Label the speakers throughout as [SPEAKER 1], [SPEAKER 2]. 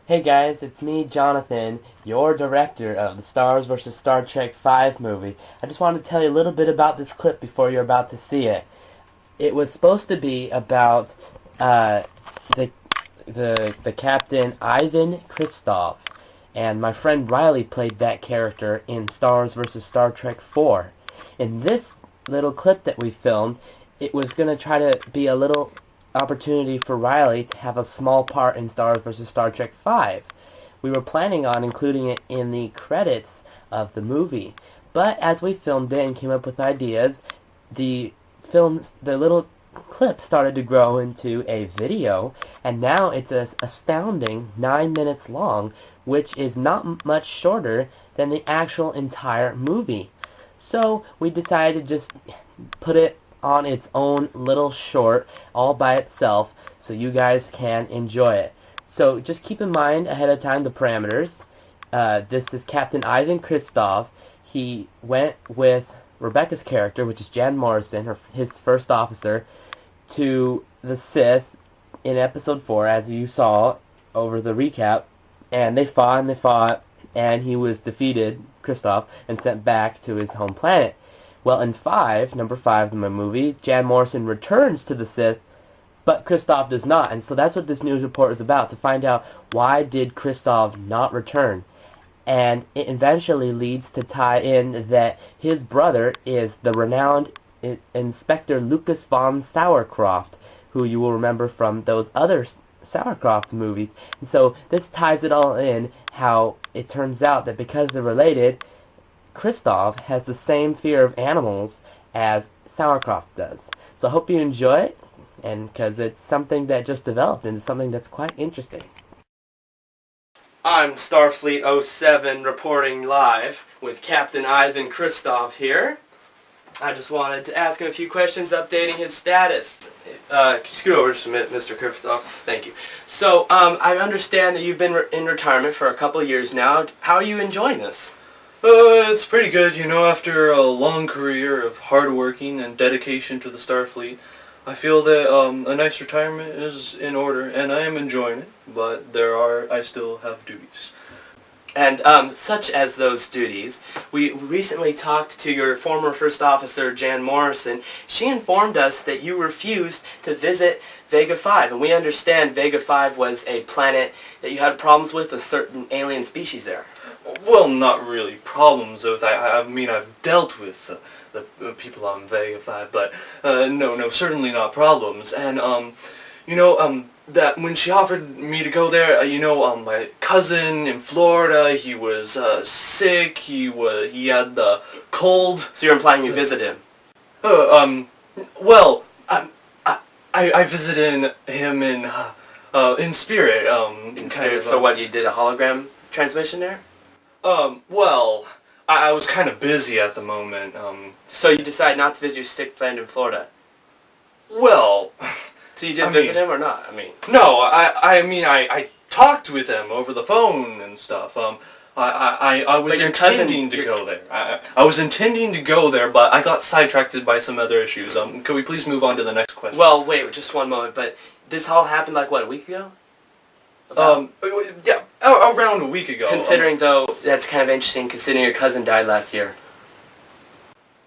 [SPEAKER 1] Hey guys, it's me, Jonathan, your director of the Star Wars vs. Star Trek 5 movie. I just wanted to tell you a little bit about this clip before you're about to see it. It was supposed to be about the captain Ivan Christov, and my friend Riley played that character in Star Wars vs. Star Trek 4. In this little clip that we filmed, it was going to try to be a little opportunity for Riley to have a small part in Star Wars vs. Star Trek 5. We were planning on including it in the credits of the movie, but as we filmed it and came up with ideas, the little clip started to grow into a video, and now it's an astounding 9 minutes long, which is not much shorter than the actual entire movie. So we decided to just put it on its own little short all by itself so you guys can enjoy it. So just keep in mind ahead of time the parameters. This is Captain Ivan Christov. He went with Rebecca's character, which is Jan Morrison, his first officer, to the Sith in episode 4, as you saw over the recap, and they fought, and he was defeated, Christov, and sent back to his home planet. Well, in number 5 in my movie, Jan Morrison returns to the Sith, but Christov does not, and so that's what this news report is about, to find out why did Christov not return. And it eventually leads to tie in that his brother is the renowned Inspector Lucas von Sourkroft, who you will remember from those other Sourkroft movies. And so this ties it all in, how it turns out that because they're related, Christov has the same fear of animals as Sourkroft does. So I hope you enjoy it, and because it's something that just developed and it's something that's quite interesting.
[SPEAKER 2] I'm Starfleet 07 reporting live with Captain Ivan Christov here. I just wanted to ask him a few questions updating his status. Scoot over just a minute, Mr. Christov. Thank you. So, I understand that you've been in retirement for a couple of years now. How are you enjoying this?
[SPEAKER 3] It's pretty good, after a long career of hard working and dedication to the Starfleet. I feel that a nice retirement is in order, and I am enjoying it, but I still have duties.
[SPEAKER 2] And such as those duties, we recently talked to your former first officer, Jan Morrison. She informed us that you refused to visit Vega 5, and we understand Vega 5 was a planet that you had problems with a certain alien species there.
[SPEAKER 3] Well, not really problems with. I've dealt with the people on Vega 5, but no, certainly not problems. And that when she offered me to go there, my cousin in Florida, he was sick. He had the cold.
[SPEAKER 2] So you're implying you visit him?
[SPEAKER 3] Well, I visited him in spirit.
[SPEAKER 2] In spirit. So what? You did a hologram transmission there?
[SPEAKER 3] Well, I was kind of busy at the moment.
[SPEAKER 2] So you decided not to visit your sick friend in Florida?
[SPEAKER 3] Well,
[SPEAKER 2] so you did visit him or not?
[SPEAKER 3] No, I talked with him over the phone and stuff. I was intending to go there. I was intending to go there, but I got sidetracked by some other issues. Can we please move on to the next question?
[SPEAKER 2] Well, wait, just one moment. But this all happened like what, a week ago?
[SPEAKER 3] Yeah, around a week ago.
[SPEAKER 2] Considering though, that's kind of interesting. Considering your cousin died last year.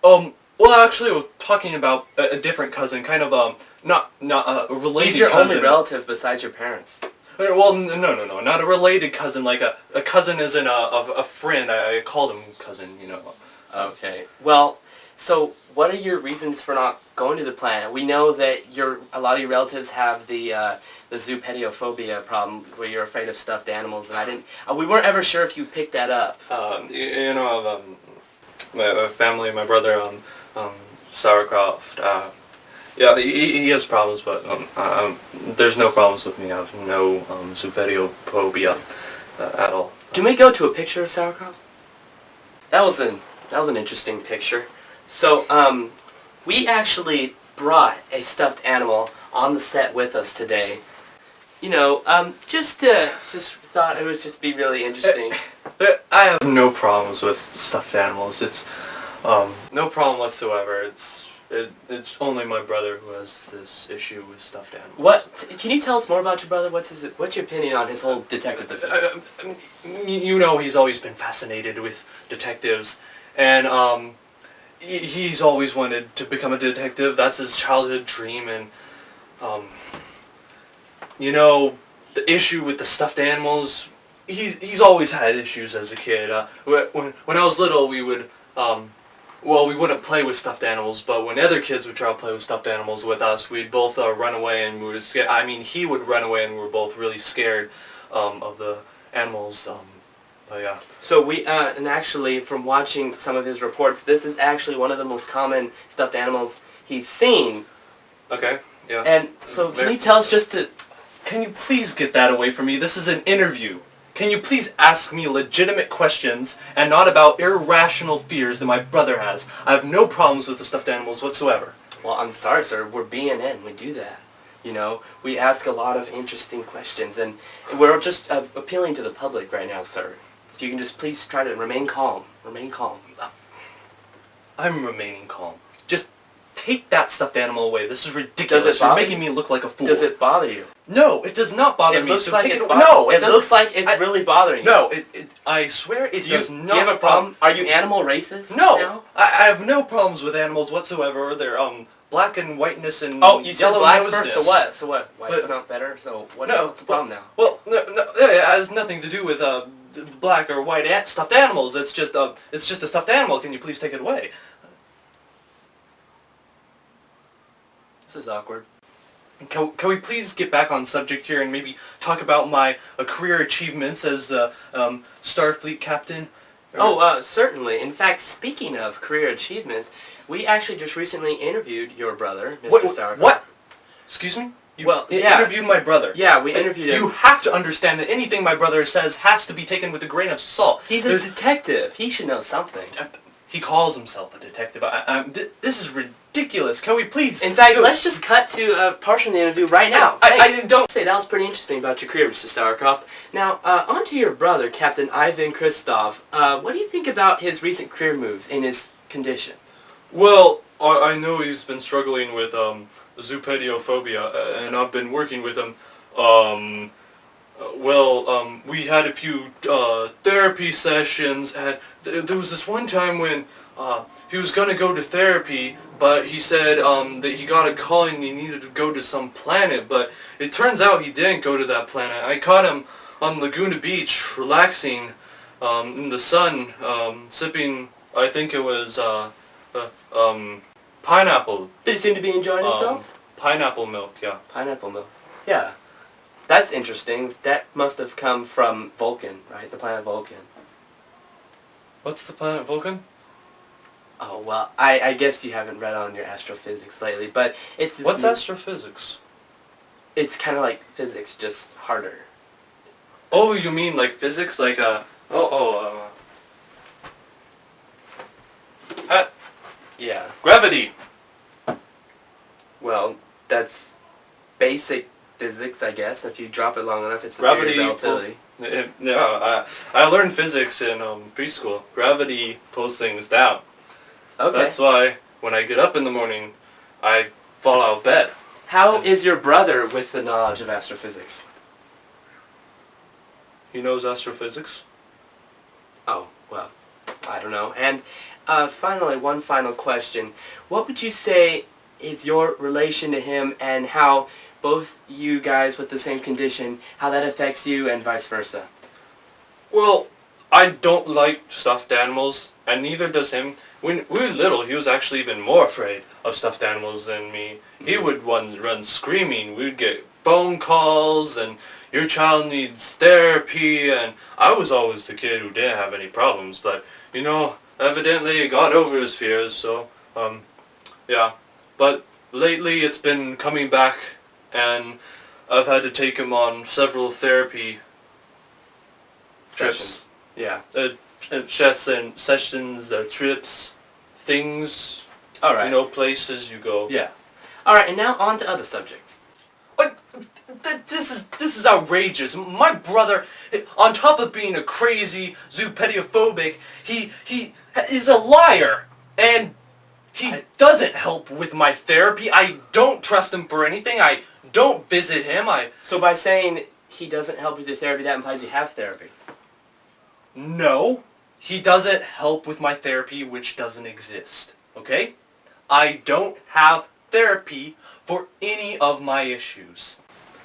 [SPEAKER 3] Well, actually, I was talking about a different cousin, kind of not a related cousin.
[SPEAKER 2] He's your only relative besides your parents.
[SPEAKER 3] Well, no, not a related cousin. Like a cousin isn't a friend. I called him cousin,
[SPEAKER 2] Okay. Well, so what are your reasons for not going to the planet? We know that a lot of your relatives have the zoopediophobia problem, where you're afraid of stuffed animals, and we weren't ever sure if you picked that up.
[SPEAKER 3] My family, my brother, Sourkroft. Yeah, he has problems, but there's no problems with me. I have no zoopediophobia at all.
[SPEAKER 2] Can we go to a picture of Sourkroft? That was an interesting picture. So we actually brought a stuffed animal on the set with us today. Just thought it would just be really interesting.
[SPEAKER 3] I have no problems with stuffed animals. It's no problem whatsoever. It's only my brother who has this issue with stuffed animals.
[SPEAKER 2] What? Can you tell us more about your brother? What's your opinion on his whole detective business?
[SPEAKER 3] You know, he's always been fascinated with detectives, and he's always wanted to become a detective. That's his childhood dream, and you know, the issue with the stuffed animals. He's always had issues as a kid. When I was little, we would well, we wouldn't play with stuffed animals, but when other kids would try to play with stuffed animals with us, we'd both run away, and we were scared. I mean, he would run away, and we were both really scared of the animals. But yeah.
[SPEAKER 2] So and actually, from watching some of his reports, this is actually one of the most common stuffed animals he's seen.
[SPEAKER 3] Okay. Yeah.
[SPEAKER 2] And so, can you tell us
[SPEAKER 3] Can you please get that away from me? This is an interview. Can you please ask me legitimate questions and not about irrational fears that my brother has? I have no problems with the stuffed animals whatsoever.
[SPEAKER 2] Well, I'm sorry, sir. We're BNN. We do that. You know, we ask a lot of interesting questions, and we're just appealing to the public right now, sir. If you can just please try to remain calm. Remain calm.
[SPEAKER 3] I'm remaining calm. Just take that stuffed animal away. This is ridiculous.
[SPEAKER 2] Does it bother
[SPEAKER 3] You're making me look like a fool.
[SPEAKER 2] Does it bother you?
[SPEAKER 3] No, it does not bother me.
[SPEAKER 2] It looks
[SPEAKER 3] So
[SPEAKER 2] like
[SPEAKER 3] take
[SPEAKER 2] it's
[SPEAKER 3] it.
[SPEAKER 2] bothering
[SPEAKER 3] No,
[SPEAKER 2] it looks like it's really bothering you.
[SPEAKER 3] No, I swear it does not.
[SPEAKER 2] Do you have a problem? Are you animal racist?
[SPEAKER 3] No,
[SPEAKER 2] now?
[SPEAKER 3] I have no problems with animals whatsoever. They're black and whiteness and
[SPEAKER 2] Oh, you said
[SPEAKER 3] yellow
[SPEAKER 2] black
[SPEAKER 3] nosedness.
[SPEAKER 2] first. So what? So what? White's
[SPEAKER 3] But-
[SPEAKER 2] not better. So what's the problem now?
[SPEAKER 3] Well, no, it has nothing to do with black or white stuffed animals. It's just a stuffed animal. Can you please take it away?
[SPEAKER 2] This is awkward.
[SPEAKER 3] Can we please get back on subject here and maybe talk about my career achievements as Starfleet captain?
[SPEAKER 2] Oh, certainly. In fact, speaking of career achievements, we actually just recently interviewed your brother, Mr. Sourkroft.
[SPEAKER 3] What? Excuse me? You interviewed my brother.
[SPEAKER 2] Yeah, we interviewed him.
[SPEAKER 3] You have to understand that anything my brother says has to be taken with a grain of salt.
[SPEAKER 2] He's a detective. He should know something.
[SPEAKER 3] He calls himself a detective. This is ridiculous. Can we please...
[SPEAKER 2] In fact, let's just cut to a portion of the interview right now.
[SPEAKER 3] I don't...
[SPEAKER 2] Say, that was pretty interesting about your career, Mr. Sourkroft. Now, on to your brother, Captain Ivan Christov. What do you think about his recent career moves in his condition?
[SPEAKER 3] Well, I know he's been struggling with zoopediophobia, and I've been working with him. We had a few therapy sessions, and there was this one time when he was going to go to therapy, but he said that he got a call and he needed to go to some planet, but it turns out he didn't go to that planet. I caught him on Laguna Beach, relaxing in the sun, sipping, I think it was pineapple.
[SPEAKER 2] Did he seem to be enjoying himself?
[SPEAKER 3] Pineapple milk, yeah.
[SPEAKER 2] Pineapple milk. Yeah. That's interesting. That must have come from Vulcan, right? The planet Vulcan.
[SPEAKER 3] What's the planet Vulcan?
[SPEAKER 2] Oh, well, I guess you haven't read on your astrophysics lately, but it's...
[SPEAKER 3] What's astrophysics?
[SPEAKER 2] It's kind of like physics, just harder.
[SPEAKER 3] Oh, you mean like physics? Like,
[SPEAKER 2] Yeah.
[SPEAKER 3] gravity!
[SPEAKER 2] Well, that's basic physics, I guess. If you drop it long enough, it's the
[SPEAKER 3] Gravity
[SPEAKER 2] theory of relativity.
[SPEAKER 3] I learned physics in preschool. Gravity pulls things down.
[SPEAKER 2] Okay.
[SPEAKER 3] That's why when I get up in the morning, I fall out of bed.
[SPEAKER 2] How is your brother with the knowledge of astrophysics?
[SPEAKER 3] He knows astrophysics?
[SPEAKER 2] Oh, well, I don't know. And finally, one final question. What would you say is your relation to him, and how both you guys with the same condition, how that affects you and vice versa?
[SPEAKER 3] Well, I don't like stuffed animals, and neither does him. When we were little, he was actually even more afraid of stuffed animals than me. He would run screaming. We'd get phone calls, and your child needs therapy, and I was always the kid who didn't have any problems, but, you know, evidently he got over his fears, so, yeah. But lately it's been coming back, and I've had to take him on several therapy trips.
[SPEAKER 2] Yeah.
[SPEAKER 3] Sessions, trips, things,
[SPEAKER 2] All right.
[SPEAKER 3] you know, places you go.
[SPEAKER 2] Yeah. All right, and now on to other subjects.
[SPEAKER 3] This is outrageous. My brother, on top of being a crazy zoopediophobic, he is a liar, and He doesn't help with my therapy. I don't trust him for anything. I don't visit him.
[SPEAKER 2] So by saying he doesn't help with your therapy, that implies you have therapy.
[SPEAKER 3] No, he doesn't help with my therapy, which doesn't exist. Okay? I don't have therapy for any of my issues.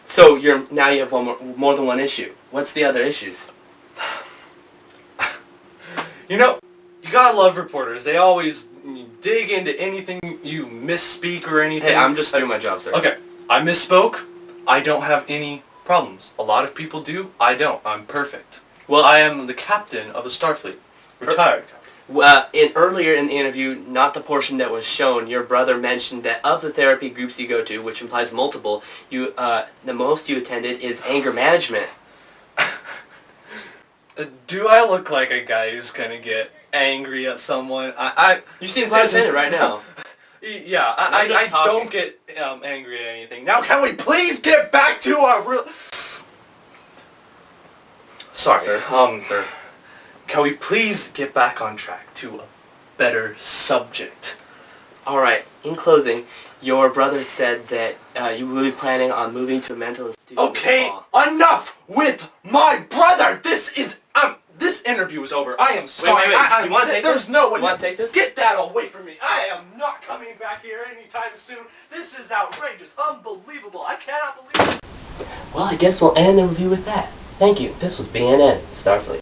[SPEAKER 2] So now you have more than one issue. What's the other issues?
[SPEAKER 3] You know, you gotta love reporters. They always dig into anything you misspeak or anything.
[SPEAKER 2] Hey, I'm just doing my job, sir.
[SPEAKER 3] Okay, I misspoke. I don't have any problems. A lot of people do. I don't. I'm perfect. Well, I am the captain of a Starfleet. Retired captain.
[SPEAKER 2] Earlier in the interview, not the portion that was shown, your brother mentioned that of the therapy groups you go to, which implies multiple, the most you attended is anger management.
[SPEAKER 3] Do I look like a guy who's gonna get angry at someone?
[SPEAKER 2] You seem quite offended right now.
[SPEAKER 3] Yeah, I don't get angry at anything. Now, can we please get back to our real... Sorry,
[SPEAKER 2] Sir.
[SPEAKER 3] Can we please get back on track to a better subject?
[SPEAKER 2] Alright, in closing, your brother said that you will be planning on moving to a mental institution.
[SPEAKER 3] Okay, enough with my brother! This interview is over. I am sorry.
[SPEAKER 2] Wait. You want to take this?
[SPEAKER 3] There's no way.
[SPEAKER 2] You want to take this?
[SPEAKER 3] Get that away from me. I am not coming back here anytime soon. This is outrageous. Unbelievable. I cannot believe it.
[SPEAKER 1] Well, I guess we'll end the review with that. Thank you. This was BNN Starfleet.